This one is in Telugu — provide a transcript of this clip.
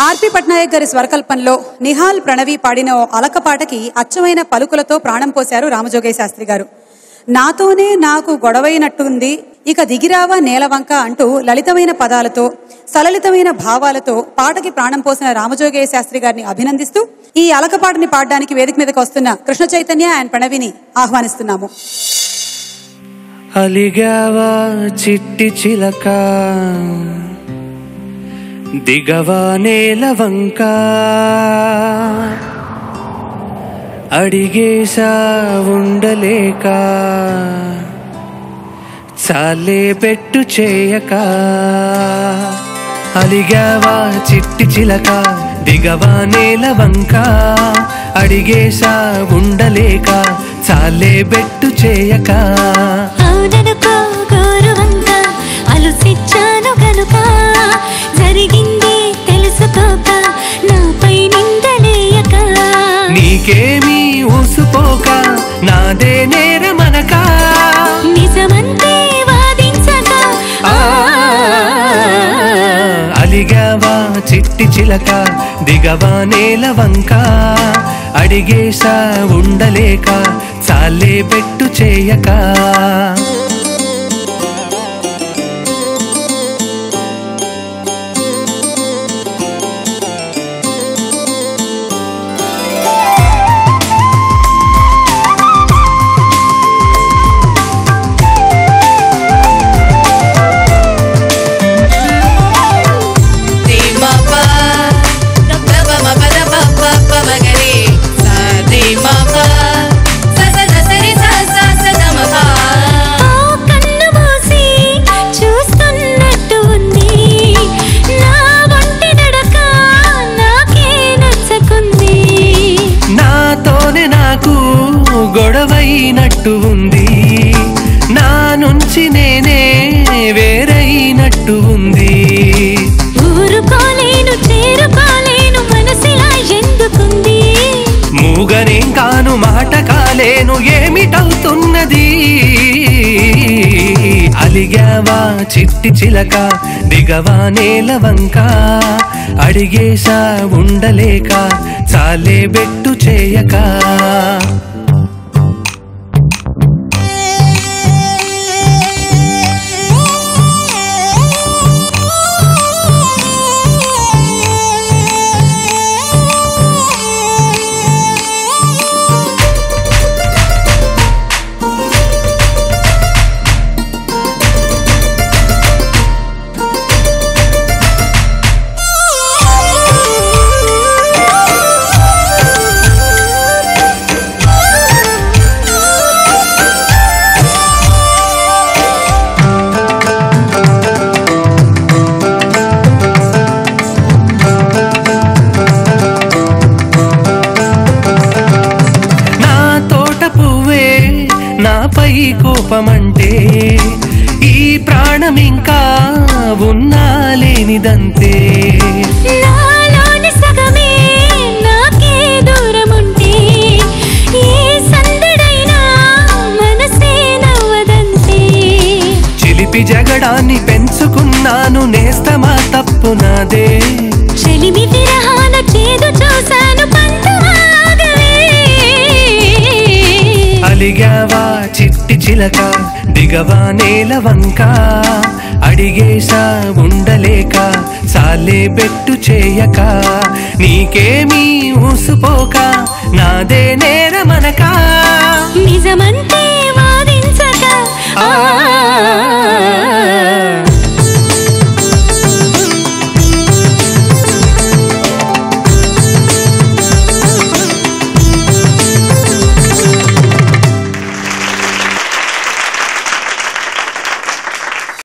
ఆర్పి పట్నాయక్ గారి స్వరకల్పంలో నిహాల్ ప్రణవి పాడిన ఓ అలకపాటకి అచ్చమైన పలుకులతో ప్రాణం పోశారు రామజోగయ్య శాస్త్రి గారు. నాతోనే నాకు గొడవైనట్టుంది, ఇక దిగిరావా నేలవంక అంటూ లలితమైన పదాలతో సలలితమైన భావాలతో పాటకి ప్రాణం పోసిన రామజోగయ్య శాస్త్రి గారిని అభినందిస్తూ ఈ అలకపాటని పాడడానికి వేదిక మీదకి వస్తున్న కృష్ణ చైతన్య అండ్ ప్రణవిని ఆహ్వానిస్తున్నాము. అలిగావా చిట్టి చిలక, దిగవా నేలవంక, అడిగేసా ఉండలేక, చాలే పెట్టు చేయక. అలిగావా చిట్టి చిలక, దిగవా నేలవంక, అడిగేసా ఉండలేక, చాలే పెట్టు చేయక. అవుననుకో గౌరవంక, అలుసిచ్చాను గనుక, జరిగింది తెలుసుకోక, నాపై నిందలేయక. నీకేమీ ఊసుకోక, నాదే నేరమనక, నిజమంతే వాదించక. అలిగావా చిట్టి చిలక, దిగవా నేలవంక, అడిగేసా ఉండలేక, చాలే పెట్టు చేయక. గొడవైనట్టు ఉంది, నా నుంచి నేనే వేరైనట్టు ఉంది. ఊరుకోలేను చేరుకోలేను, మనసిలా ఎందుకుంది? మూగనేం కాను మాట కాలేను, ఏమిటవుతున్నది? అలిగావా చిట్టి చిలక, దిగవా నేలవంక, అడిగేసా ఉండలేక, చాలే బెట్టు చేయక. నాపై కోపమంటే ఈ ప్రాణం ఇంకా ఉన్నా లేనిదంతే. నాలోని సగమే నాకే దూరముంటే, ఏ సందడైనా మనసే నవ్వదంతే. చిలిపి జగడాన్ని పెంచుకున్నాను, నేస్తమా తప్పు నాదే. చెలిమి విరహాన చేదు చూశాను, పంతమాగవే. అలిగావా చిట్టి చిలక, దిగవా నేలవంక, అడిగేసా ఉండలేక, చాలే బెట్టు చేయక. నీకేమీ ఊసుకోక, నాదే నేరమనక.